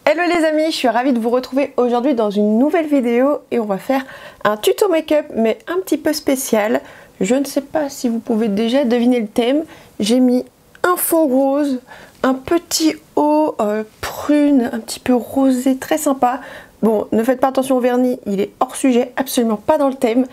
Hello les amis, je suis ravie de vous retrouver aujourd'hui dans une nouvelle vidéo et on va faire un tuto make-up mais un petit peu spécial. Je ne sais pas si vous pouvez déjà deviner le thème. J'ai mis un fond rose, un petit haut prune, un petit peu rosé, très sympa. Bon, ne faites pas attention au vernis, il est hors sujet, absolument pas dans le thème.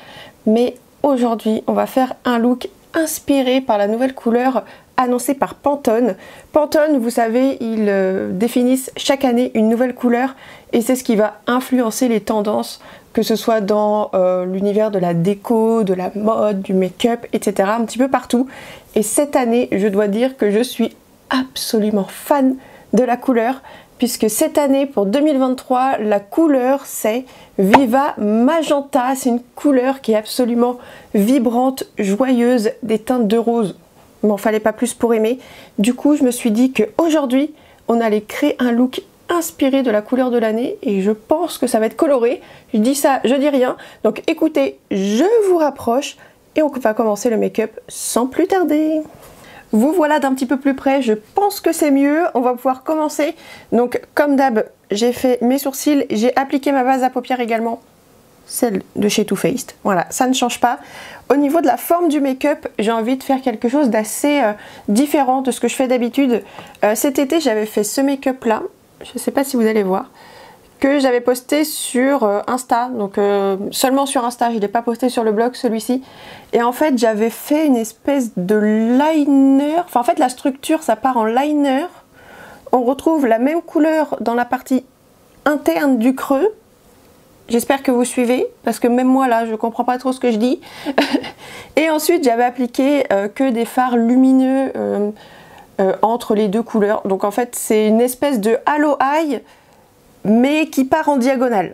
Mais aujourd'hui, on va faire un look inspiré par la nouvelle couleur annoncée par Pantone. Pantone, vous savez, ils définissent chaque année une nouvelle couleur et c'est ce qui va influencer les tendances, que ce soit dans l'univers de la déco, de la mode, du make-up, etc. un petit peu partout. Et cette année, je dois dire que je suis absolument fan de la couleur, puisque cette année, pour 2023, la couleur c'est Viva Magenta. C'est une couleur qui est absolument vibrante, joyeuse, des teintes de rose. Il m'en fallait pas plus pour aimer. Du coup, je me suis dit qu'aujourd'hui, on allait créer un look inspiré de la couleur de l'année et je pense que ça va être coloré. Je dis ça, je dis rien. Donc écoutez, je vous rapproche et on va commencer le make-up sans plus tarder. Vous voilà d'un petit peu plus près, je pense que c'est mieux. On va pouvoir commencer. Donc comme d'hab, j'ai fait mes sourcils, j'ai appliqué ma base à paupières également, celle de chez Too Faced. Voilà, ça ne change pas. Au niveau de la forme du make-up, j'ai envie de faire quelque chose d'assez différent de ce que je fais d'habitude. Cet été, j'avais fait ce make-up là, je ne sais pas si vous allez voir, que j'avais posté sur Insta, donc seulement sur Insta, je ne l'ai pas posté sur le blog celui-ci. Et en fait, j'avais fait une espèce de liner, enfin en fait la structure ça part en liner. On retrouve la même couleur dans la partie interne du creux. J'espère que vous suivez, parce que même moi là, je comprends pas trop ce que je dis. Et ensuite, j'avais appliqué que des fards lumineux entre les deux couleurs. Donc en fait, c'est une espèce de halo eye, mais qui part en diagonale.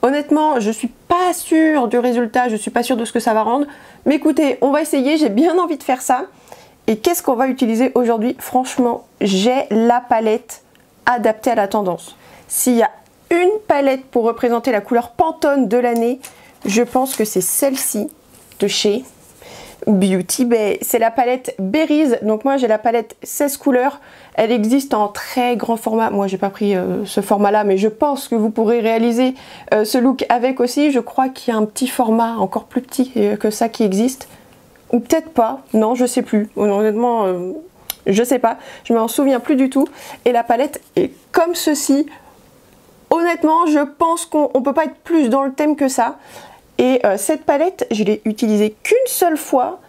Honnêtement, je suis pas sûre du résultat, je suis pas sûre de ce que ça va rendre. Mais écoutez, on va essayer, j'ai bien envie de faire ça. Et qu'est-ce qu'on va utiliser aujourd'hui? Franchement, j'ai la palette adaptée à la tendance. S'il y a une palette pour représenter la couleur Pantone de l'année, je pense que c'est celle-ci de chez Beauty Bay. C'est la palette Berries. Donc moi j'ai la palette 16 couleurs. Elle existe en très grand format. Moi j'ai pas pris ce format là, mais je pense que vous pourrez réaliser ce look avec aussi. Je crois qu'il y a un petit format encore plus petit que ça qui existe. Ou peut-être pas. Non, je sais plus. Honnêtement, je sais pas. Je m'en souviens plus du tout. Et la palette est comme ceci. Honnêtement, je pense qu'on ne peut pas être plus dans le thème que ça. Et cette palette, je l'ai utilisée qu'une seule fois.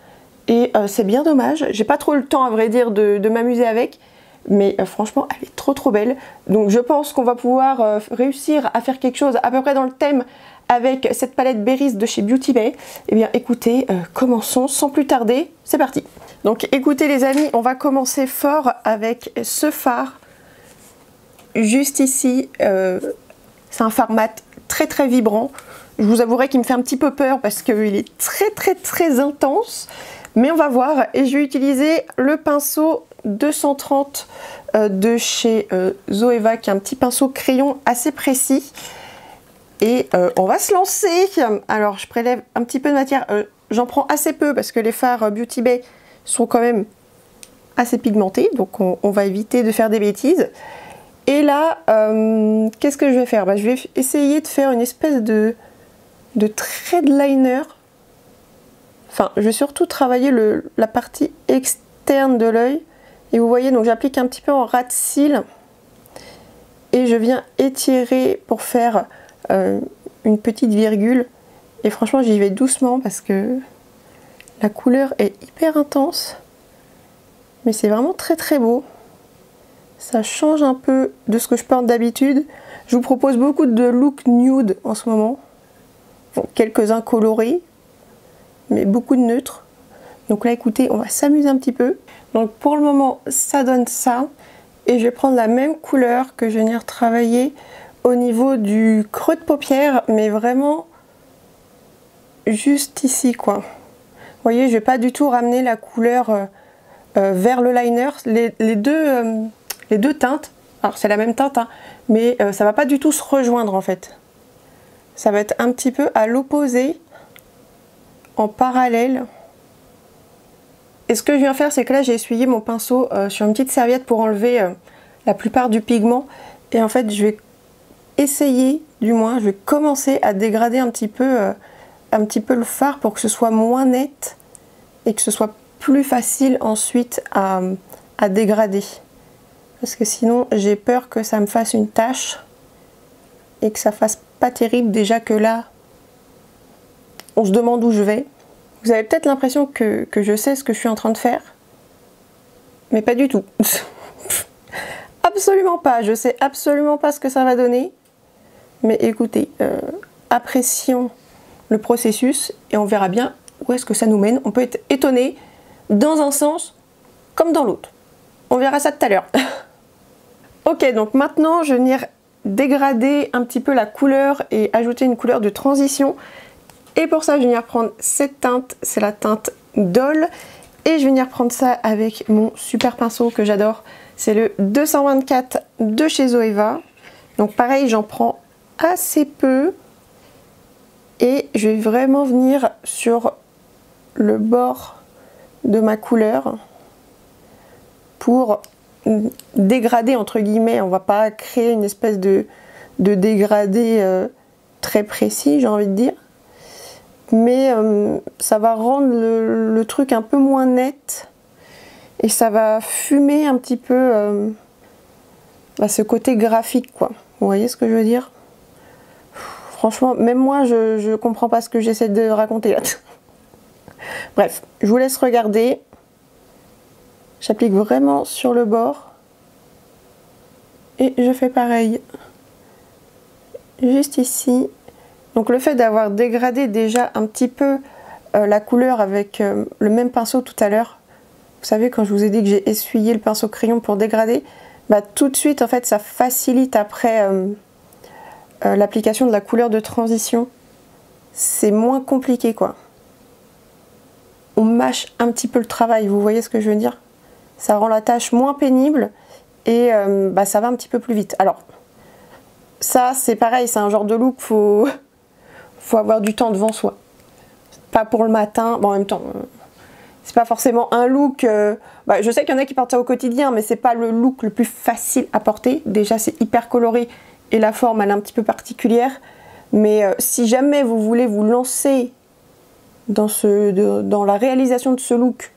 Et c'est bien dommage. J'ai pas trop le temps, à vrai dire, de m'amuser avec. Mais franchement, elle est trop belle. Donc je pense qu'on va pouvoir réussir à faire quelque chose à peu près dans le thème avec cette palette Berries de chez Beauty Bay. Eh bien écoutez, commençons sans plus tarder. C'est parti. Donc écoutez les amis, on va commencer fort avec ce fard. Juste ici, c'est un fard mat très vibrant. Je vous avouerai qu'il me fait un petit peu peur parce qu'il est très intense. Mais on va voir. Et je vais utiliser le pinceau 230 de chez Zoeva, qui est un petit pinceau crayon assez précis. Et on va se lancer. Alors je prélève un petit peu de matière. J'en prends assez peu parce que les fards Beauty Bay sont quand même assez pigmentés. Donc on va éviter de faire des bêtises. Et là, qu'est-ce que je vais faire? Je vais essayer de faire une espèce de trait de liner. Enfin, je vais surtout travailler la partie externe de l'œil. Et vous voyez, donc j'applique un petit peu en ras de cils. Et je viens étirer pour faire une petite virgule. Et franchement, j'y vais doucement parce que la couleur est hyper intense. Mais c'est vraiment très beau. Ça change un peu de ce que je porte d'habitude. Je vous propose beaucoup de looks nude en ce moment. Bon, quelques-uns colorés, mais beaucoup de neutres. Donc là, écoutez, on va s'amuser un petit peu. Donc pour le moment, ça donne ça. Et je vais prendre la même couleur que je vais venir travailler au niveau du creux de paupière, mais vraiment juste ici, quoi. Vous voyez, je vais pas du tout ramener la couleur vers le liner. Les deux teintes, alors c'est la même teinte, hein, mais ça va pas du tout se rejoindre en fait. Ça va être un petit peu à l'opposé, en parallèle. Et ce que je viens faire, c'est que là j'ai essuyé mon pinceau sur une petite serviette pour enlever la plupart du pigment. Et en fait, je vais essayer, du moins, je vais commencer à dégrader un petit peu le fard pour que ce soit moins net et que ce soit plus facile ensuite à dégrader. Parce que sinon, j'ai peur que ça me fasse une tache et que ça fasse pas terrible. Déjà que là, on se demande où je vais. Vous avez peut-être l'impression que je sais ce que je suis en train de faire, mais pas du tout. Absolument pas. Je sais absolument pas ce que ça va donner. Mais écoutez, apprécions le processus et on verra bien où est-ce que ça nous mène. On peut être étonné dans un sens comme dans l'autre. On verra ça tout à l'heure. Ok, donc maintenant je vais venir dégrader un petit peu la couleur et ajouter une couleur de transition. Et pour ça, je vais venir prendre cette teinte, c'est la teinte Doll. Et je vais venir prendre ça avec mon super pinceau que j'adore. C'est le 224 de chez Zoeva. Donc pareil, j'en prends assez peu. Et je vais vraiment venir sur le bord de ma couleur pour dégrader entre guillemets. On va pas créer une espèce de dégradé très précis, j'ai envie de dire. Mais ça va rendre le truc un peu moins net et ça va fumer un petit peu ce côté graphique, quoi. Vous voyez ce que je veux dire? Franchement, même moi je comprends pas ce que j'essaie de raconter là. Bref, je vous laisse regarder. J'applique vraiment sur le bord et je fais pareil juste ici. Donc le fait d'avoir dégradé déjà un petit peu la couleur avec le même pinceau tout à l'heure, vous savez quand je vous ai dit que j'ai essuyé le pinceau crayon pour dégrader, bah, tout de suite en fait ça facilite après l'application de la couleur de transition. C'est moins compliqué quoi. On mâche un petit peu le travail, vous voyez ce que je veux dire? Ça rend la tâche moins pénible et bah, ça va un petit peu plus vite. Alors ça c'est pareil, c'est un genre de look, faut avoir du temps devant soi. Pas pour le matin, bon en même temps, c'est pas forcément un look, bah, je sais qu'il y en a qui portent ça au quotidien, mais c'est pas le look le plus facile à porter. Déjà c'est hyper coloré et la forme elle est un petit peu particulière, mais si jamais vous voulez vous lancer dans la réalisation de ce look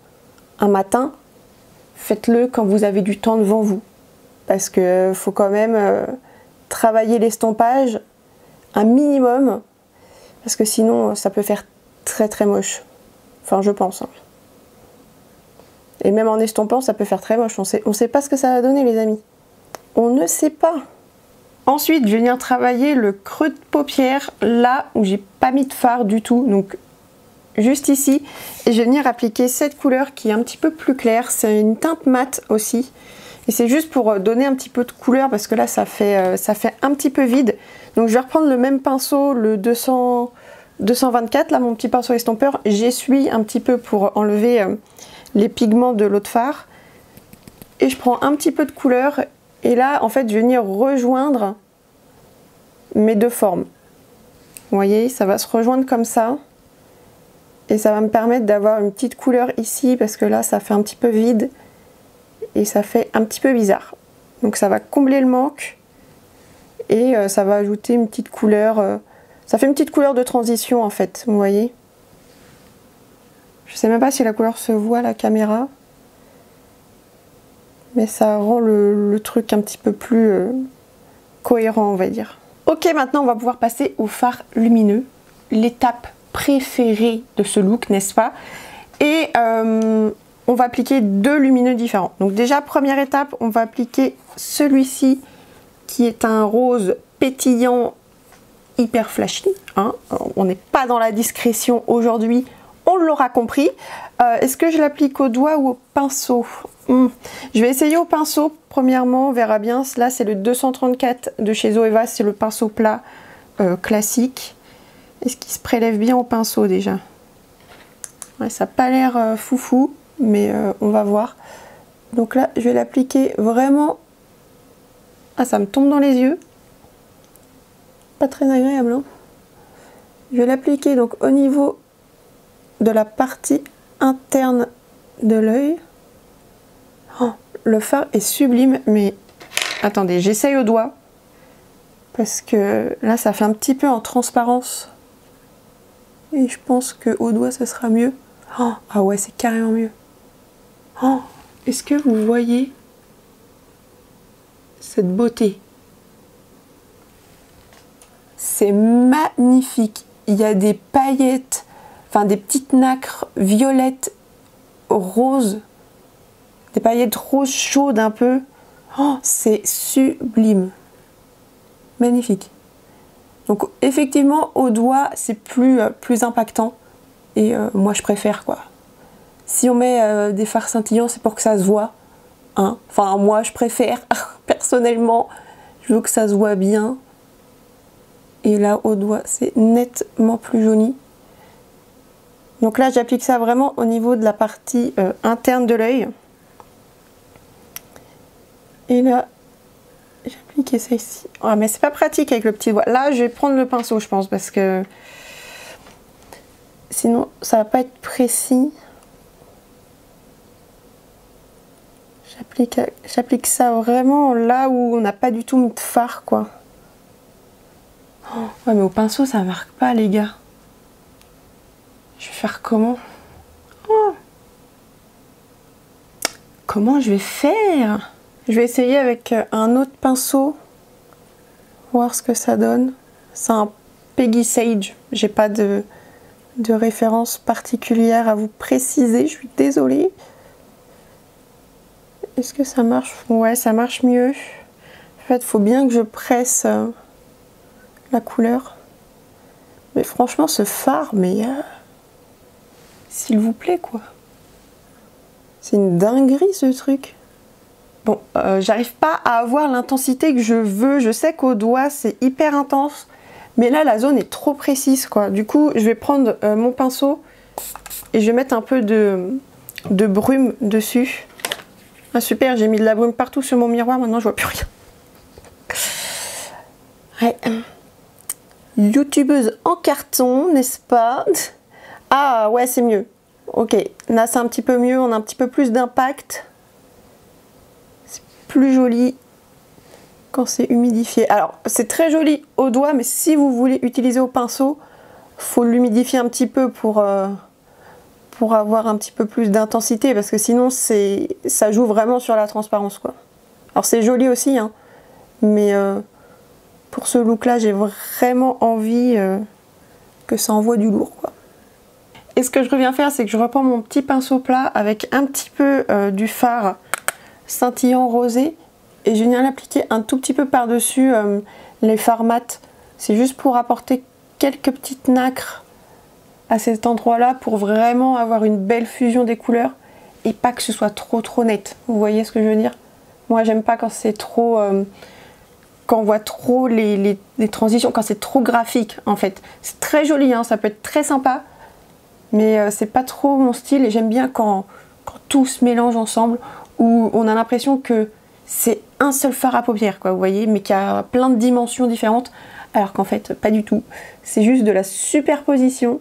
un matin, faites-le quand vous avez du temps devant vous. Parce que faut quand même travailler l'estompage un minimum. Parce que sinon, ça peut faire très très moche. Enfin, je pense. Hein. Et même en estompant, ça peut faire très moche. On sait pas ce que ça va donner, les amis. On ne sait pas. Ensuite, je vais venir travailler le creux de paupière, là où j'ai pas mis de fard du tout. Donc, juste ici. Et je vais venir appliquer cette couleur qui est un petit peu plus claire. C'est une teinte mate aussi. Et c'est juste pour donner un petit peu de couleur parce que là, ça fait un petit peu vide. Donc je vais reprendre le même pinceau, le 224, là mon petit pinceau estompeur. J'essuie un petit peu pour enlever les pigments de l'eau de fard. Et je prends un petit peu de couleur. Et là, en fait, je vais venir rejoindre mes deux formes. Vous voyez, ça va se rejoindre comme ça. Et ça va me permettre d'avoir une petite couleur ici parce que là, ça fait un petit peu vide. Et ça fait un petit peu bizarre. Donc ça va combler le manque. Et ça va ajouter une petite couleur, ça fait une petite couleur de transition en fait, vous voyez. Je sais même pas si la couleur se voit à la caméra, mais ça rend le truc un petit peu plus cohérent on va dire. Ok, maintenant on va pouvoir passer au fard lumineux, l'étape préférée de ce look, n'est-ce pas? Et on va appliquer deux lumineux différents. Donc déjà, première étape, on va appliquer celui-ci qui est un rose pétillant hyper flashy. Hein. On n'est pas dans la discrétion aujourd'hui, on l'aura compris. Est-ce que je l'applique au doigt ou au pinceau? Je vais essayer au pinceau, premièrement, on verra bien. Là, c'est le 234 de chez Zoeva, c'est le pinceau plat classique. Est-ce qu'il se prélève bien au pinceau déjà? Ouais, ça n'a pas l'air foufou, mais on va voir. Donc là, je vais l'appliquer vraiment... Ah, ça me tombe dans les yeux. Pas très agréable, hein. Je vais l'appliquer donc au niveau de la partie interne de l'œil. Oh, le fard est sublime, mais Attendez, j'essaye au doigt. Parce que là, ça fait un petit peu en transparence. Et je pense qu'au doigt, ça sera mieux. Oh, ah ouais, c'est carrément mieux. Oh, est-ce que vous voyez cette beauté? C'est magnifique. Il y a des paillettes, enfin des petites nacres violettes, roses. Des paillettes roses chaudes un peu. Oh, c'est sublime. Magnifique. Donc effectivement, au doigt, c'est plus impactant. Et moi, je préfère, quoi. Si on met des fards scintillants, c'est pour que ça se voit. Hein. Enfin, moi, je préfère. Personnellement, je veux que ça se voit bien. Et là, au doigt, c'est nettement plus joli. Donc là, j'applique ça vraiment au niveau de la partie interne de l'œil. Et là, j'ai appliqué ça ici. Ah, mais c'est pas pratique avec le petit doigt. Là, je vais prendre le pinceau, je pense, parce que sinon, ça va pas être précis. J'applique ça vraiment là où on n'a pas du tout mis de fard, quoi. Oh, ouais, mais au pinceau, ça marque pas, les gars. Je vais faire comment? Oh. Comment je vais faire? Je vais essayer avec un autre pinceau, voir ce que ça donne. C'est un Peggy Sage. J'ai pas de référence particulière à vous préciser, je suis désolée. Est-ce que ça marche? Ouais, ça marche mieux. En fait, il faut bien que je presse la couleur. Mais franchement, ce fard, mais s'il vous plaît, quoi. C'est une dinguerie, ce truc. Bon, j'arrive pas à avoir l'intensité que je veux. Je sais qu'au doigt, c'est hyper intense. Mais là, la zone est trop précise, quoi. Du coup, je vais prendre mon pinceau et je vais mettre un peu de brume dessus. Ah super, j'ai mis de la brume partout sur mon miroir, maintenant je vois plus rien. Ouais. Youtubeuse en carton, n'est-ce pas? Ah ouais, c'est mieux. Ok, là c'est un petit peu mieux, on a un petit peu plus d'impact. C'est plus joli quand c'est humidifié. Alors, c'est très joli au doigt, mais si vous voulez utiliser au pinceau, faut l'humidifier un petit peu pour avoir un petit peu plus d'intensité, parce que sinon ça joue vraiment sur la transparence, quoi. Alors c'est joli aussi, hein, mais pour ce look là j'ai vraiment envie que ça envoie du lourd, quoi. Et ce que je reviens faire, c'est que je reprends mon petit pinceau plat avec un petit peu du fard scintillant rosé et je viens l'appliquer un tout petit peu par dessus les fards mat. C'est juste pour apporter quelques petites nacres à cet endroit là pour vraiment avoir une belle fusion des couleurs et pas que ce soit trop net. Vous voyez ce que je veux dire? Moi j'aime pas quand c'est trop quand on voit trop les transitions, quand c'est trop graphique en fait. C'est très joli, hein, ça peut être très sympa, mais c'est pas trop mon style et j'aime bien quand tout se mélange ensemble, où on a l'impression que c'est un seul fard à paupières, quoi, vous voyez, mais qui a plein de dimensions différentes, alors qu'en fait pas du tout. C'est juste de la superposition.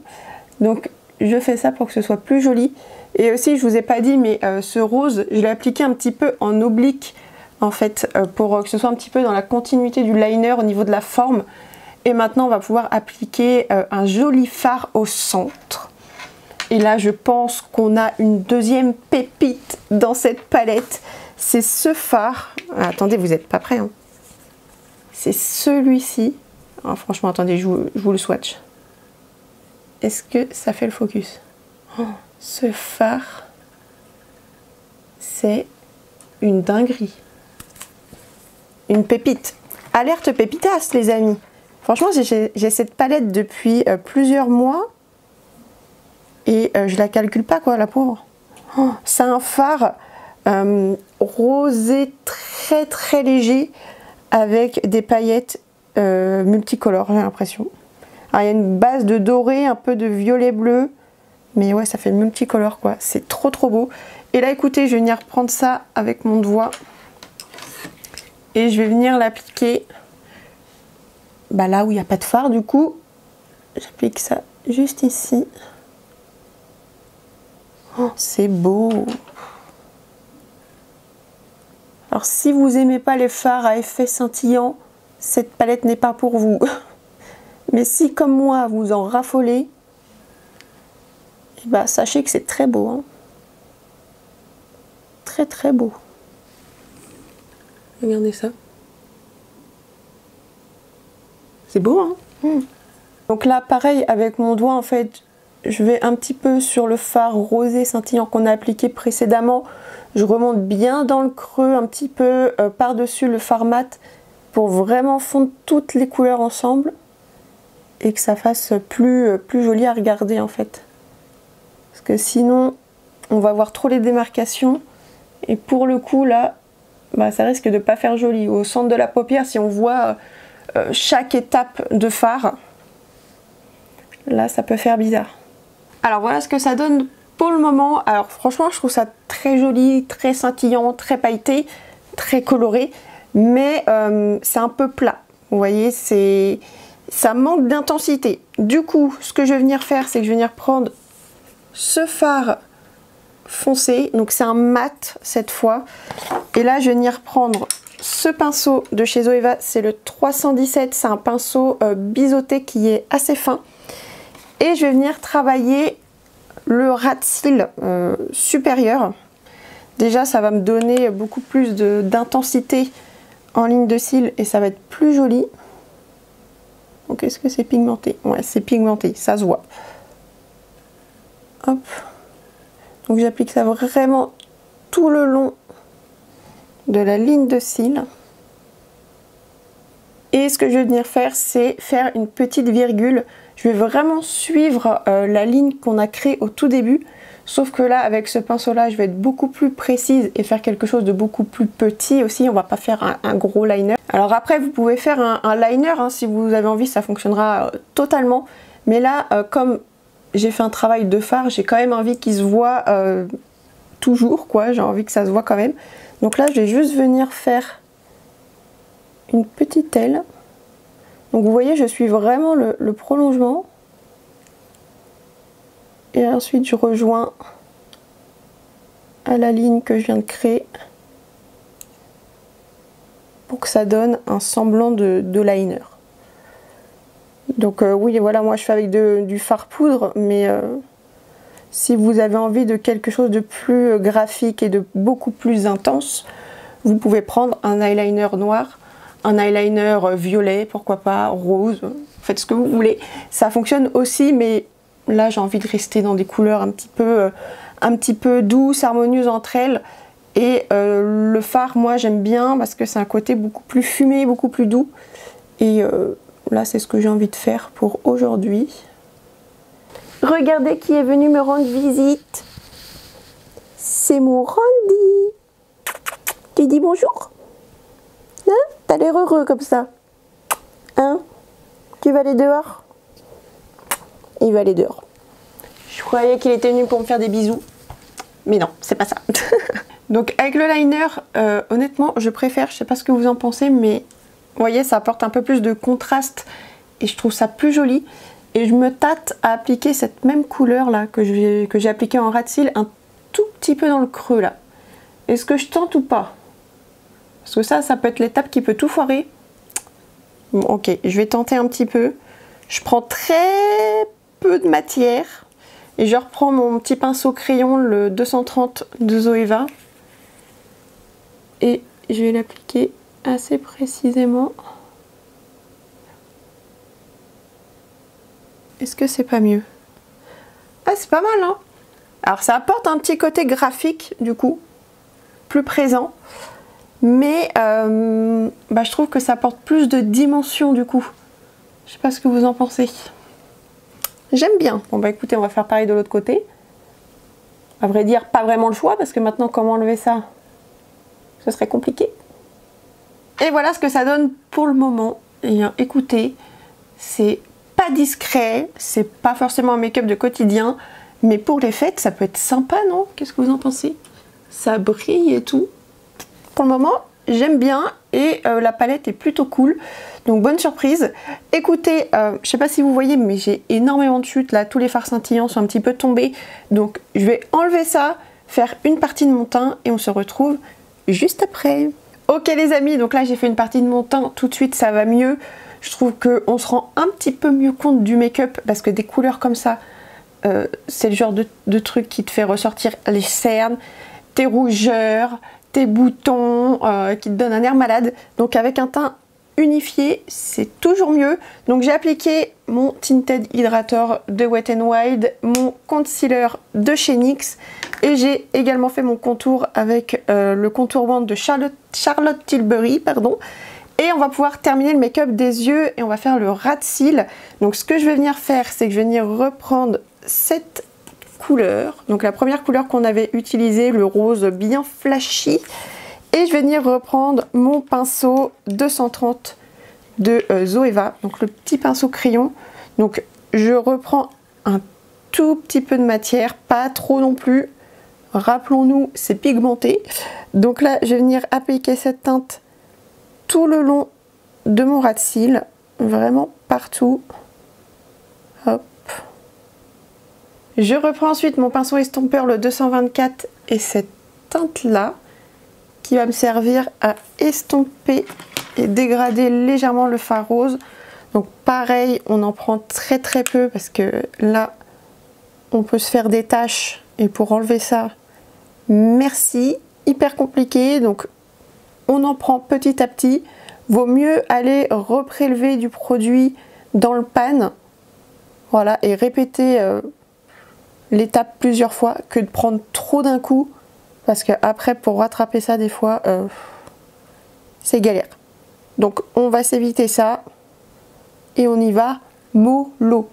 Donc je fais ça pour que ce soit plus joli. Et aussi, je vous ai pas dit, mais ce rose, je l'ai appliqué un petit peu en oblique, en fait, pour que ce soit un petit peu dans la continuité du liner au niveau de la forme. Et maintenant, on va pouvoir appliquer un joli fard au centre. Et là, je pense qu'on a une deuxième pépite dans cette palette. C'est ce fard. Ah, attendez, vous n'êtes pas prêts, hein. C'est celui-ci. Oh, franchement, attendez, je vous le swatch. Est-ce que ça fait le focus? Oh, ce fard, c'est une dinguerie. Une pépite. Alerte pépitas, les amis. Franchement, j'ai cette palette depuis plusieurs mois. Et je la calcule pas, quoi, la pauvre. Oh, c'est un fard rosé très léger avec des paillettes multicolores, j'ai l'impression. Alors, il y a une base de doré, un peu de violet bleu, mais ouais, ça fait multicolore, quoi. C'est trop beau. Et là, écoutez, je vais venir prendre ça avec mon doigt et je vais venir l'appliquer là où il n'y a pas de fard. Du coup, j'applique ça juste ici. Oh, c'est beau. Alors si vous n'aimez pas les fards à effet scintillant, cette palette n'est pas pour vous. Mais si comme moi vous en raffolez, bah, sachez que c'est très beau. Hein. Très très beau. Regardez ça. C'est beau, hein. Donc là, pareil, avec mon doigt, en fait, je vais un petit peu sur le fard rosé scintillant qu'on a appliqué précédemment. Je remonte bien dans le creux, un petit peu par-dessus le fard mat pour vraiment fondre toutes les couleurs ensemble et que ça fasse plus joli à regarder, en fait. Parce que sinon, on va voir trop les démarcations. Et pour le coup, là, bah, ça risque de pas faire joli. Au centre de la paupière, si on voit chaque étape de fard, là, ça peut faire bizarre. Alors voilà ce que ça donne pour le moment. Alors franchement, je trouve ça très joli, très scintillant, très pailleté, très coloré. Mais c'est un peu plat. Vous voyez, ça manque d'intensité. Du coup, ce que je vais venir faire, c'est que je vais venir prendre ce fard foncé, donc c'est un mat cette fois, et là je vais venir prendre ce pinceau de chez Zoeva, c'est le 317, c'est un pinceau biseauté qui est assez fin, et je vais venir travailler le ras de cils supérieur. Déjà ça va me donner beaucoup plus d'intensité en ligne de cils et ça va être plus joli. Donc est-ce que c'est pigmenté? Ouais, c'est pigmenté, ça se voit. Hop. Donc j'applique ça vraiment tout le long de la ligne de cils. Et ce que je vais venir faire, c'est faire une petite virgule. Je vais vraiment suivre la ligne qu'on a créée au tout début. Sauf que là, avec ce pinceau-là, je vais être beaucoup plus précise et faire quelque chose de beaucoup plus petit aussi. On va pas faire un gros liner. Alors après, vous pouvez faire un liner, hein, si vous avez envie, ça fonctionnera totalement. Mais là, comme j'ai fait un travail de fard, j'ai quand même envie qu'il se voit toujours, quoi. J'ai envie que ça se voit quand même. Donc là, je vais juste venir faire une petite aile. Donc vous voyez, je suis vraiment le prolongement. Et ensuite, je rejoins à la ligne que je viens de créer pour que ça donne un semblant de liner. Donc oui, voilà, moi je fais avec du fard poudre, mais si vous avez envie de quelque chose de plus graphique et de beaucoup plus intense, vous pouvez prendre un eyeliner noir, un eyeliner violet, pourquoi pas, rose, faites ce que vous voulez. Ça fonctionne aussi, mais là j'ai envie de rester dans des couleurs un petit peu douces, harmonieuses entre elles. Et le fard, moi j'aime bien parce que c'est un côté beaucoup plus fumé, beaucoup plus doux. Et là, c'est ce que j'ai envie de faire pour aujourd'hui. Regardez qui est venu me rendre visite. C'est mon Randy. Tu dis bonjour? Hein? T'as l'air heureux comme ça. Hein? Tu vas aller dehors? Il va aller dehors. Je croyais qu'il était venu pour me faire des bisous. Mais non, c'est pas ça. Donc avec le liner, honnêtement, je préfère, je sais pas ce que vous en pensez, mais vous voyez, ça apporte un peu plus de contraste et je trouve ça plus joli. Et je me tâte à appliquer cette même couleur là que j'ai appliqué en ras de cils un tout petit peu dans le creux là. Est-ce que je tente ou pas? Parce que ça peut être l'étape qui peut tout foirer. Bon, ok, je vais tenter un petit peu. Je prends très peu de matière et je reprends mon petit pinceau crayon, le 230 de Zoeva. Et je vais l'appliquer assez précisément. Est-ce que c'est pas mieux? Ah, c'est pas mal, hein? Alors ça apporte un petit côté graphique du coup, plus présent, mais bah, je trouve que ça apporte plus de dimension du coup. Je sais pas ce que vous en pensez. J'aime bien. Bon bah écoutez, on va faire pareil de l'autre côté. À vrai dire, pas vraiment le choix parce que maintenant comment enlever ça? Ce serait compliqué. Et voilà ce que ça donne pour le moment. Et écoutez, c'est pas discret, c'est pas forcément un make-up de quotidien, mais pour les fêtes, ça peut être sympa, non? Qu'est-ce que vous en pensez? Ça brille et tout. Pour le moment, j'aime bien et la palette est plutôt cool. Donc bonne surprise. Écoutez, je sais pas si vous voyez, mais j'ai énormément de chutes là. Tous les fards scintillants sont un petit peu tombés. Donc je vais enlever ça, faire une partie de mon teint et on se retrouve juste après. Ok les amis, donc là j'ai fait une partie de mon teint, tout de suite ça va mieux. Je trouve qu'on se rend un petit peu mieux compte du make-up parce que des couleurs comme ça, c'est le genre de truc qui te fait ressortir les cernes, tes rougeurs, tes boutons, qui te donne un air malade. Donc avec un teint unifié, c'est toujours mieux. Donc j'ai appliqué mon Tinted Hydrator de Wet n Wild, mon concealer de chez NYX et j'ai également fait mon contour avec le contour wand de Charlotte Tilbury, pardon. Et on va pouvoir terminer le make-up des yeux et on va faire le ras de cils. Donc ce que je vais venir faire, c'est que je vais venir reprendre cette couleur. Donc la première couleur qu'on avait utilisée, le rose bien flashy. Et je vais venir reprendre mon pinceau 230 de Zoeva, donc le petit pinceau crayon. Donc je reprends un tout petit peu de matière, pas trop non plus. Rappelons-nous, c'est pigmenté. Donc là, je vais venir appliquer cette teinte tout le long de mon ras de cils, vraiment partout. Hop. Je reprends ensuite mon pinceau estompeur, le 224, et cette teinte-là, qui va me servir à estomper et dégrader légèrement le fard rose. Donc pareil, on en prend très très peu parce que là, on peut se faire des taches et pour enlever ça, merci, hyper compliqué. Donc on en prend petit à petit. Vaut mieux aller reprélever du produit dans le pan, voilà, et répéter l'étape plusieurs fois que de prendre trop d'un coup. Parce que après, pour rattraper ça, des fois, c'est galère. Donc, on va s'éviter ça. Et on y va mollo.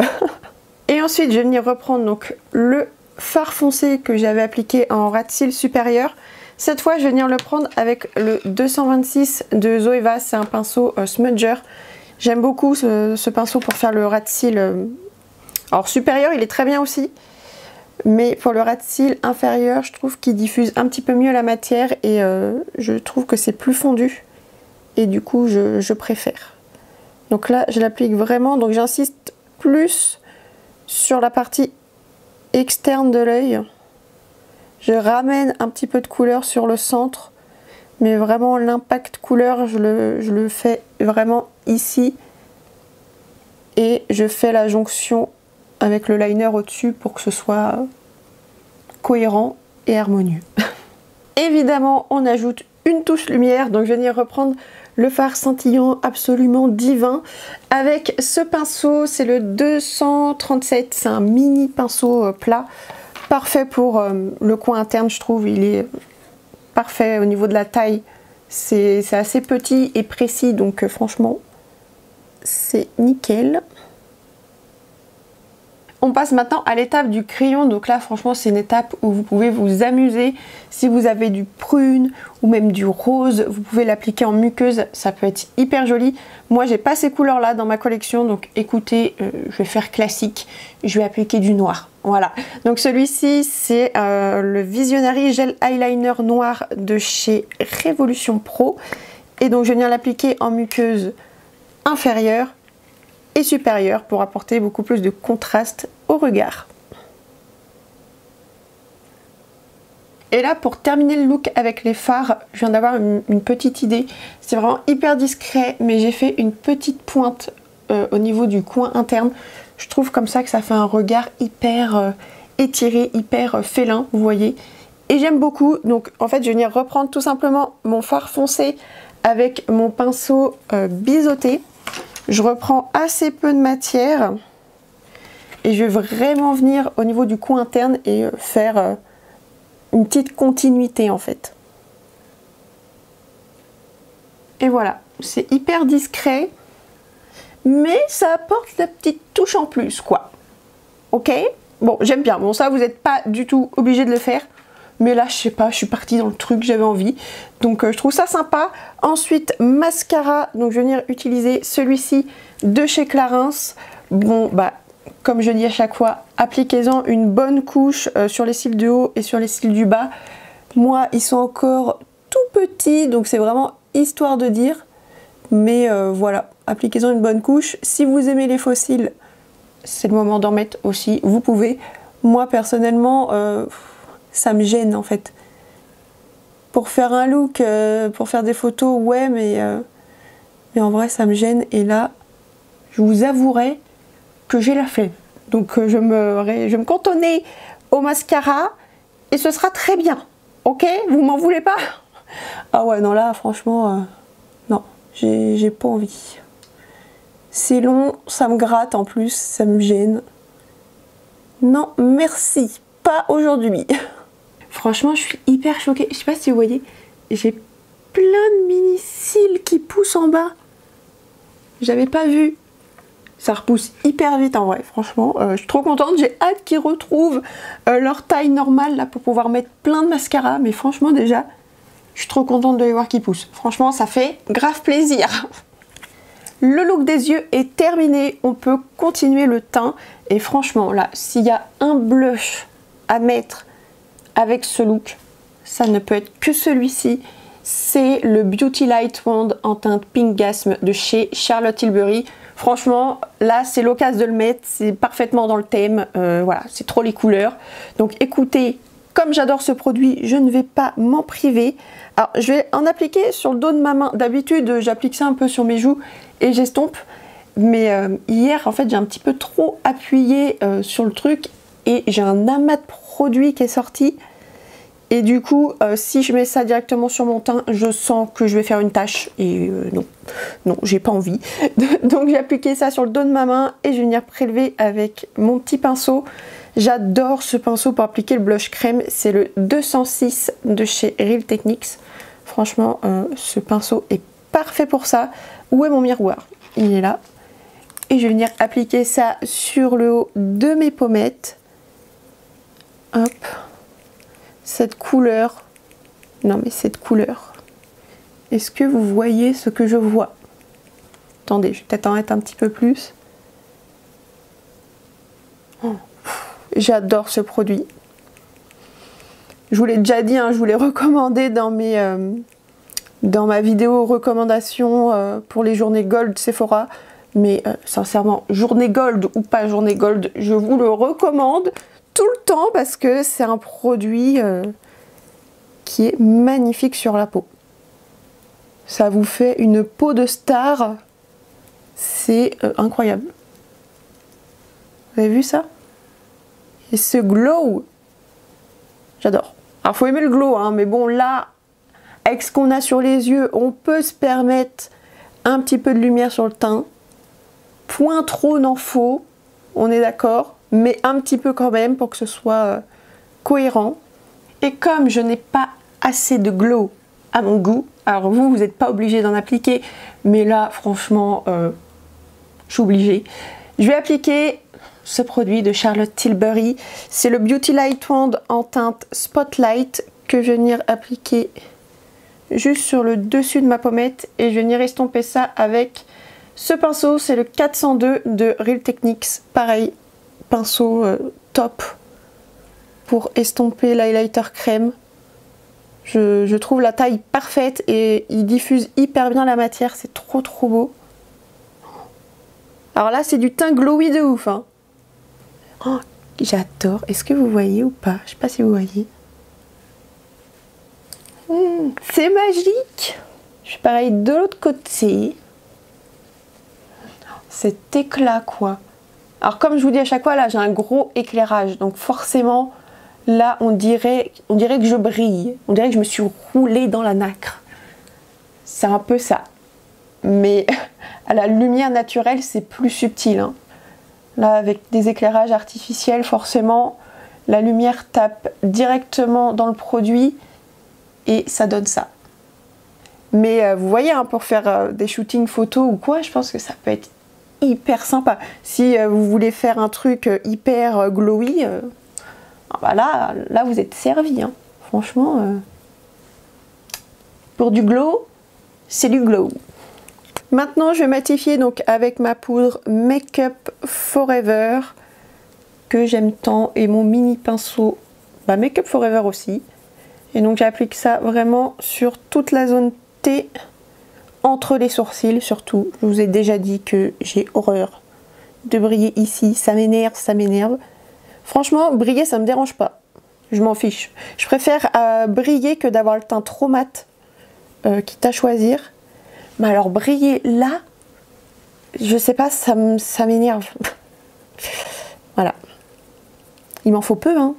Et ensuite, je vais venir reprendre donc, le fard foncé que j'avais appliqué en ras de cils supérieur. Cette fois, je vais venir le prendre avec le 226 de Zoeva. C'est un pinceau smudger. J'aime beaucoup ce pinceau pour faire le ras de cils. Alors, supérieur, il est très bien aussi. Mais pour le ras de cils inférieur, je trouve qu'il diffuse un petit peu mieux la matière et je trouve que c'est plus fondu. Et du coup, je préfère. Donc là, je l'applique vraiment. Donc j'insiste plus sur la partie externe de l'œil. Je ramène un petit peu de couleur sur le centre. Mais vraiment, l'impact couleur, je le fais vraiment ici. Et je fais la jonction avec le liner au-dessus pour que ce soit cohérent et harmonieux. Évidemment, on ajoute une touche lumière, donc je vais venir reprendre le fard scintillant absolument divin avec ce pinceau, c'est le 237, c'est un mini pinceau plat, parfait pour le coin interne, je trouve, il est parfait au niveau de la taille, c'est assez petit et précis, donc franchement, c'est nickel. On passe maintenant à l'étape du crayon, donc là franchement c'est une étape où vous pouvez vous amuser. Si vous avez du prune ou même du rose, vous pouvez l'appliquer en muqueuse, ça peut être hyper joli. Moi j'ai pas ces couleurs là dans ma collection, donc écoutez, je vais faire classique, je vais appliquer du noir. Voilà, donc celui-ci c'est le Visionary Gel Eyeliner Noir de chez Révolution Pro. Et donc je viens l'appliquer en muqueuse inférieure et supérieure pour apporter beaucoup plus de contraste au regard. Et là, pour terminer le look avec les fards, je viens d'avoir une petite idée. C'est vraiment hyper discret, mais j'ai fait une petite pointe au niveau du coin interne. Je trouve comme ça que ça fait un regard hyper étiré, hyper félin, vous voyez. Et j'aime beaucoup. Donc en fait, je vais venir reprendre tout simplement mon fard foncé avec mon pinceau biseauté. Je reprends assez peu de matière et je vais vraiment venir au niveau du coin interne et faire une petite continuité en fait. Et voilà, c'est hyper discret, mais ça apporte la petite touche en plus quoi. Ok? Bon, j'aime bien. Bon, ça, vous n'êtes pas du tout obligé de le faire. Mais là, je sais pas, je suis partie dans le truc, j'avais envie. Donc, je trouve ça sympa. Ensuite, mascara. Donc, je vais venir utiliser celui-ci de chez Clarins. Bon, bah, comme je dis à chaque fois, appliquez-en une bonne couche sur les cils du haut et sur les cils du bas. Moi, ils sont encore tout petits, donc c'est vraiment histoire de dire. Mais voilà, appliquez-en une bonne couche. Si vous aimez les faux cils, c'est le moment d'en mettre aussi. Vous pouvez. Moi, personnellement... ça me gêne en fait. Pour faire un look, pour faire des photos, ouais, mais en vrai ça me gêne. Et là, je vous avouerai que j'ai la flemme. Donc je vais me cantonner au mascara et ce sera très bien. Ok? Vous m'en voulez pas? Ah ouais, non là, franchement, non, j'ai pas envie. C'est long, ça me gratte en plus, ça me gêne. Non, merci, pas aujourd'hui. Franchement, je suis hyper choquée. Je sais pas si vous voyez, j'ai plein de mini cils qui poussent en bas. J'avais pas vu. Ça repousse hyper vite en vrai, franchement. Je suis trop contente. J'ai hâte qu'ils retrouvent leur taille normale là pour pouvoir mettre plein de mascara. Mais franchement, déjà, je suis trop contente de les voir qui poussent. Franchement, ça fait grave plaisir. Le look des yeux est terminé. On peut continuer le teint. Et franchement, là, s'il y a un blush à mettre avec ce look, ça ne peut être que celui-ci. C'est le Beauty Light Wand en teinte Pink Gasm de chez Charlotte Tilbury. Franchement, là, c'est l'occasion de le mettre. C'est parfaitement dans le thème. Voilà, c'est trop les couleurs. Donc, écoutez, comme j'adore ce produit, je ne vais pas m'en priver. Alors, je vais en appliquer sur le dos de ma main. D'habitude, j'applique ça un peu sur mes joues et j'estompe. Mais hier, en fait, j'ai un petit peu trop appuyé sur le truc et j'ai un amas de produits qui est sorti. Et du coup, si je mets ça directement sur mon teint, je sens que je vais faire une tache. Et non, j'ai pas envie. Donc j'ai appliqué ça sur le dos de ma main et je vais venir prélever avec mon petit pinceau. J'adore ce pinceau pour appliquer le blush crème. C'est le 206 de chez Real Techniques. Franchement, ce pinceau est parfait pour ça. Où est mon miroir? Il est là. Et je vais venir appliquer ça sur le haut de mes pommettes. Hop. Cette couleur. Non mais cette couleur. Est-ce que vous voyez ce que je vois? Attendez, je vais peut-être en mettre un petit peu plus. Oh, j'adore ce produit. Je vous l'ai déjà dit, hein, je vous l'ai recommandé dans ma vidéo recommandation pour les journées Gold Sephora. Mais sincèrement, journée Gold ou pas journée Gold, je vous le recommande tout le temps parce que c'est un produit qui est magnifique sur la peau. Ça vous fait une peau de star. C'est incroyable. Vous avez vu ça? Et ce glow, j'adore. Alors faut aimer le glow, hein, mais bon là, avec ce qu'on a sur les yeux, on peut se permettre un petit peu de lumière sur le teint. Point trop n'en faut, on est d'accord, mais un petit peu quand même pour que ce soit cohérent. Et comme je n'ai pas assez de glow à mon goût, alors vous n'êtes pas obligé d'en appliquer, mais là franchement, je suis obligée. Je vais appliquer ce produit de Charlotte Tilbury. C'est le Beauty Light Wand en teinte Spotlight que je vais venir appliquer juste sur le dessus de ma pommette et je vais venir estomper ça avec ce pinceau. C'est le 402 de Real Techniques. Pareil, pinceau top pour estomper l'highlighter crème. Je trouve la taille parfaite et il diffuse hyper bien la matière. C'est trop beau. Alors là, c'est du teint glowy de ouf, hein. Oh, j'adore. Est-ce que vous voyez ou pas? Je sais pas si vous voyez. C'est magique. Je suis pareil de l'autre côté. Cet éclat, quoi. Alors comme je vous dis à chaque fois, là j'ai un gros éclairage. Donc forcément, là on dirait que je brille. On dirait que je me suis roulée dans la nacre. C'est un peu ça. Mais à la lumière naturelle, c'est plus subtil, hein. Là, avec des éclairages artificiels, forcément, la lumière tape directement dans le produit et ça donne ça. Mais vous voyez, hein, pour faire des shootings photos ou quoi, je pense que ça peut être hyper sympa. Si vous voulez faire un truc hyper glowy, bah là, vous êtes servi, hein. Franchement, pour du glow, c'est du glow. Maintenant, je vais matifier donc avec ma poudre Make Up Forever que j'aime tant et mon mini pinceau Make Up Forever aussi. Et donc j'applique ça vraiment sur toute la zone T, entre les sourcils surtout. Je vous ai déjà dit que j'ai horreur de briller ici, ça m'énerve, ça m'énerve. Franchement, briller ça me dérange pas. Je m'en fiche. Je préfère briller que d'avoir le teint trop mat, quitte à choisir. Mais alors briller là, je sais pas, ça m'énerve. Voilà. Il m'en faut peu, hein.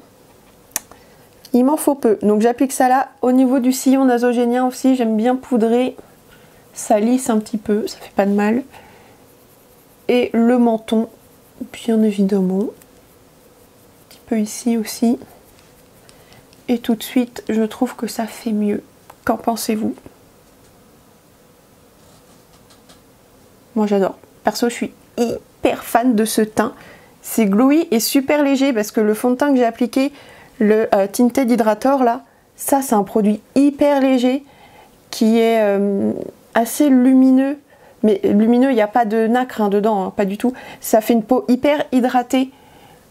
Il m'en faut peu. Donc j'applique ça là. Au niveau du sillon nasogénien aussi, j'aime bien poudrer. Ça lisse un petit peu, ça fait pas de mal. Et le menton, bien évidemment. Un petit peu ici aussi. Et tout de suite, je trouve que ça fait mieux. Qu'en pensez-vous? Moi j'adore. Perso, je suis hyper fan de ce teint. C'est glowy et super léger parce que le fond de teint que j'ai appliqué, le Tinted Hydrator là, ça c'est un produit hyper léger qui est assez lumineux. Mais lumineux, il n'y a pas de nacre hein, dedans, hein, pas du tout. Ça fait une peau hyper hydratée.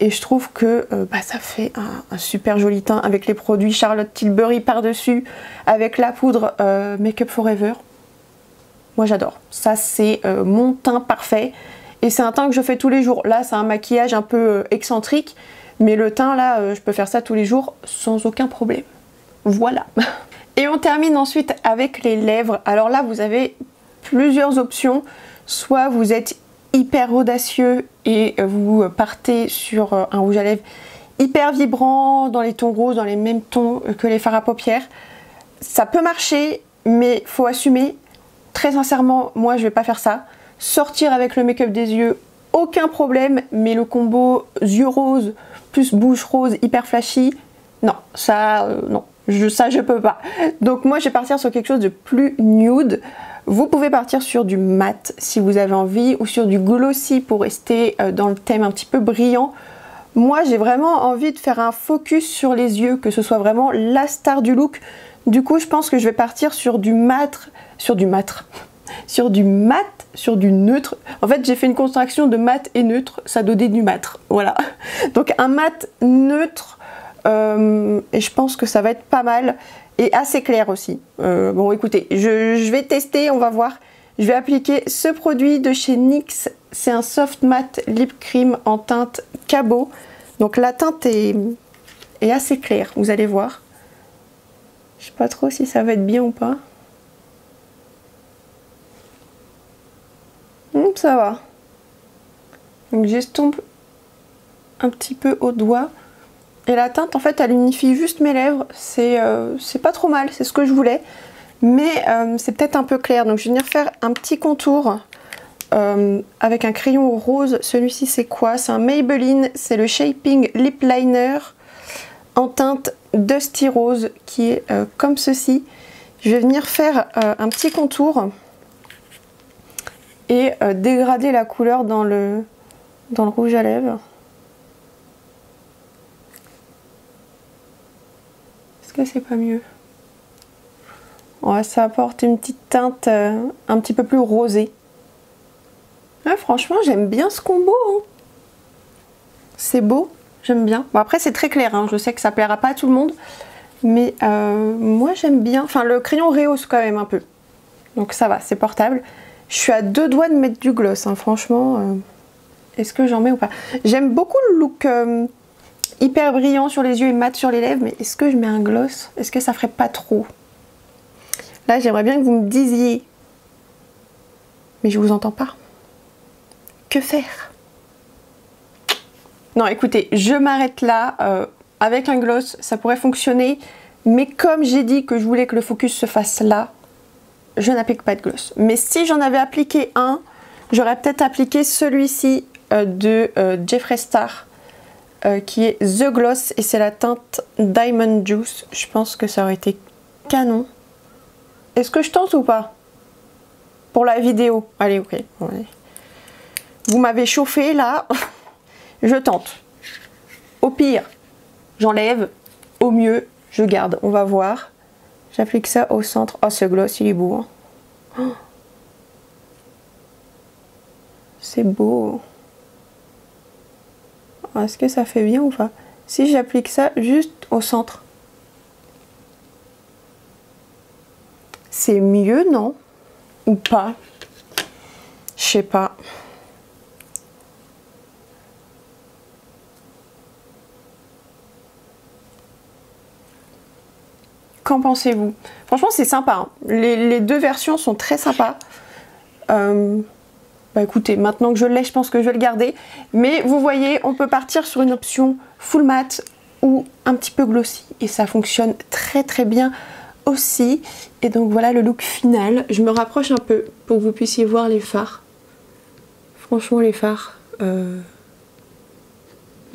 Et je trouve que ça fait un super joli teint avec les produits Charlotte Tilbury par-dessus, avec la poudre Make Up Forever. Moi j'adore. Ça c'est mon teint parfait. Et c'est un teint que je fais tous les jours. Là c'est un maquillage un peu excentrique. Mais le teint là, je peux faire ça tous les jours sans aucun problème. Voilà. Et on termine ensuite avec les lèvres. Alors là vous avez plusieurs options. Soit vous êtes hyper audacieux et vous partez sur un rouge à lèvres hyper vibrant, dans les tons roses, dans les mêmes tons que les fards à paupières. Ça peut marcher, mais faut assumer. Très sincèrement, moi je vais pas faire ça. Sortir avec le make-up des yeux, aucun problème, mais le combo yeux roses plus bouche rose hyper flashy, non, ça, non, ça je peux pas. Donc moi je vais partir sur quelque chose de plus nude. Vous pouvez partir sur du mat si vous avez envie ou sur du glossy pour rester dans le thème un petit peu brillant. Moi j'ai vraiment envie de faire un focus sur les yeux, que ce soit vraiment la star du look. Du coup je pense que je vais partir sur du mat, sur du neutre. En fait j'ai fait une contraction de mat et neutre, ça donnait du mat, voilà. Donc un mat neutre et je pense que ça va être pas mal. Et assez clair aussi. Bon écoutez, je vais tester, on va voir. Je vais appliquer ce produit de chez NYX. C'est un soft matte lip cream en teinte cabot. Donc la teinte est assez claire, vous allez voir. Je sais pas trop si ça va être bien ou pas. Ça va. Donc j'estompe un petit peu au doigt. Et la teinte en fait elle unifie juste mes lèvres, c'est pas trop mal, c'est ce que je voulais. Mais c'est peut-être un peu clair, donc je vais venir faire un petit contour avec un crayon rose. Celui-ci c'est quoi? C'est un Maybelline, c'est le Shaping Lip Liner en teinte Dusty Rose qui est comme ceci. Je vais venir faire un petit contour et dégrader la couleur dans le rouge à lèvres. Est-ce que c'est pas mieux? Ouais, ça apporte une petite teinte un petit peu plus rosée. Ouais, franchement, j'aime bien ce combo. Hein. C'est beau, j'aime bien. Bon, après, c'est très clair. Hein. Je sais que ça plaira pas à tout le monde. Mais moi, j'aime bien. Enfin, le crayon rehausse quand même un peu. Donc ça va, c'est portable. Je suis à deux doigts de mettre du gloss. Hein. Franchement, est-ce que j'en mets ou pas? J'aime beaucoup le look... hyper brillant sur les yeux et mat sur les lèvres, mais est-ce que je mets un gloss? Est-ce que ça ferait pas trop? Là j'aimerais bien que vous me disiez, mais je vous entends pas. Que faire? Non écoutez, je m'arrête là. Avec un gloss ça pourrait fonctionner, mais comme j'ai dit que je voulais que le focus se fasse là, je n'applique pas de gloss. Mais si j'en avais appliqué un, j'aurais peut-être appliqué celui-ci de Jeffree Star. Qui est The Gloss et c'est la teinte Diamond Juice. Je pense que ça aurait été canon. Est-ce que je tente ou pas? Pour la vidéo. Allez, ok. Ouais. Vous m'avez chauffé là. Je tente. Au pire, j'enlève. Au mieux, je garde. On va voir. J'applique ça au centre. Oh, ce gloss, il est beau. Hein. Oh. C'est beau. Est-ce que ça fait bien ou pas? Si j'applique ça juste au centre. C'est mieux, non? Ou pas? Je sais pas. Qu'en pensez-vous? Franchement c'est sympa, hein. Les deux versions sont très sympas. Bah écoutez, maintenant que je l'ai, je pense que je vais le garder. Mais vous voyez, on peut partir sur une option full matte ou un petit peu glossy. Et ça fonctionne très très bien aussi. Et donc voilà le look final. Je me rapproche un peu pour que vous puissiez voir les fards. Franchement les fards ne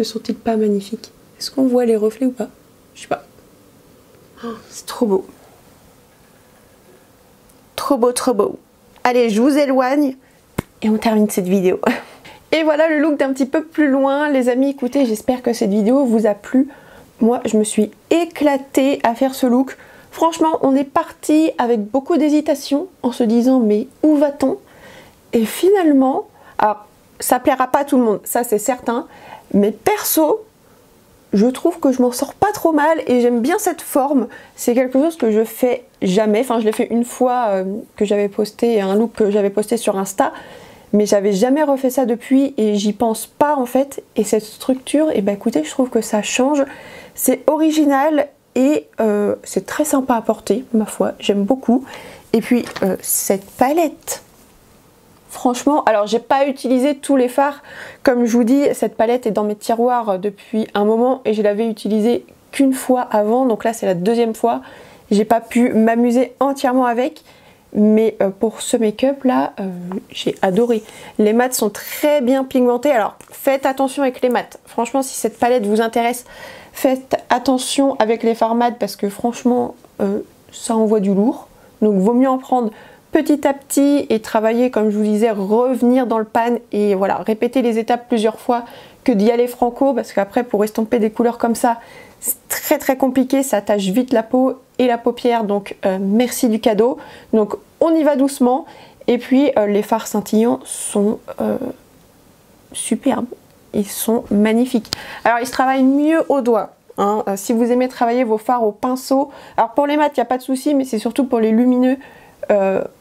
sont-ils pas magnifiques? Est-ce qu'on voit les reflets ou pas? Je sais pas. Oh, c'est trop beau. Trop beau, trop beau. Allez, je vous éloigne et on termine cette vidéo. Et voilà le look d'un petit peu plus loin. Les amis, écoutez, j'espère que cette vidéo vous a plu. Moi, je me suis éclatée à faire ce look. Franchement, on est parti avec beaucoup d'hésitation en se disant mais où va-t-on? Et finalement, alors ça plaira pas à tout le monde, ça c'est certain. Mais perso, je trouve que je m'en sors pas trop mal et j'aime bien cette forme. C'est quelque chose que je fais jamais. Enfin, je l'ai fait une fois que j'avais posté, un look que j'avais posté sur Insta. Mais j'avais jamais refait ça depuis et j'y pense pas en fait. Et cette structure, et ben écoutez, je trouve que ça change. C'est original et c'est très sympa à porter, ma foi. J'aime beaucoup. Et puis, cette palette. Franchement, alors j'ai pas utilisé tous les fards. Comme je vous dis, cette palette est dans mes tiroirs depuis un moment et je l'avais utilisée qu'une fois avant. Donc là, c'est la deuxième fois. J'ai pas pu m'amuser entièrement avec. Mais pour ce make-up là, j'ai adoré. Les mats sont très bien pigmentés. Alors faites attention avec les mats. Franchement, si cette palette vous intéresse, faites attention avec les fards mats parce que franchement, ça envoie du lourd. Donc vaut mieux en prendre petit à petit et travailler, comme je vous disais, revenir dans le pan et voilà, répéter les étapes plusieurs fois que d'y aller franco parce qu'après pour estomper des couleurs comme ça, c'est très très compliqué, ça attache vite la peau et la paupière, donc merci du cadeau. Donc on y va doucement et puis les fards scintillants sont superbes, ils sont magnifiques. Alors ils se travaillent mieux au doigt. Hein. Si vous aimez travailler vos fards au pinceau, alors pour les mats il n'y a pas de souci, mais c'est surtout pour les lumineux.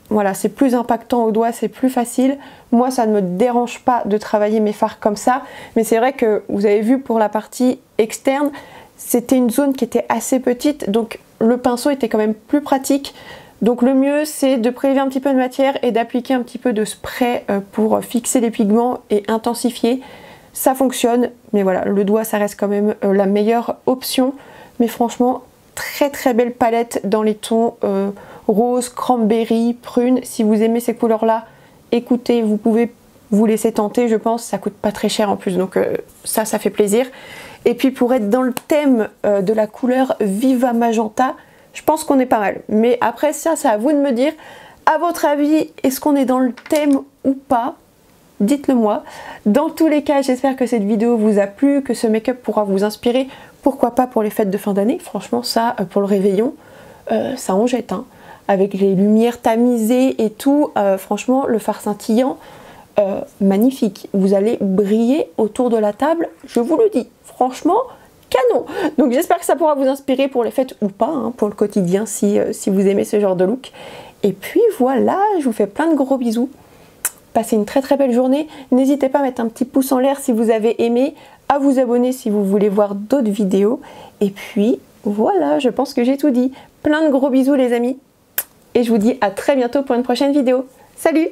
Voilà, c'est plus impactant au doigt, c'est plus facile. Moi, ça ne me dérange pas de travailler mes fards comme ça. Mais c'est vrai que vous avez vu pour la partie externe, c'était une zone qui était assez petite. Donc le pinceau était quand même plus pratique. Donc le mieux, c'est de prélever un petit peu de matière et d'appliquer un petit peu de spray pour fixer les pigments et intensifier. Ça fonctionne. Mais voilà, le doigt, ça reste quand même la meilleure option. Mais franchement, très très belle palette dans les tons rose, cranberry, prune. Si vous aimez ces couleurs là, écoutez, vous pouvez vous laisser tenter, je pense. Ça coûte pas très cher en plus, donc ça fait plaisir. Et puis pour être dans le thème de la couleur Viva Magenta, je pense qu'on est pas mal. Mais après ça, c'est à vous de me dire, à votre avis, est-ce qu'on est dans le thème ou pas? Dites-le moi. Dans tous les cas, j'espère que cette vidéo vous a plu, que ce make-up pourra vous inspirer. Pourquoi pas pour les fêtes de fin d'année? Franchement, ça, pour le réveillon, ça en jette. Hein. Avec les lumières tamisées et tout, franchement, le fard scintillant, magnifique. Vous allez briller autour de la table, je vous le dis. Franchement, canon. Donc j'espère que ça pourra vous inspirer pour les fêtes ou pas, hein, pour le quotidien, si vous aimez ce genre de look. Et puis voilà, je vous fais plein de gros bisous. Passez une très très belle journée. N'hésitez pas à mettre un petit pouce en l'air si vous avez aimé, à vous abonner si vous voulez voir d'autres vidéos. Et puis voilà, je pense que j'ai tout dit. Plein de gros bisous les amis. Et je vous dis à très bientôt pour une prochaine vidéo. Salut!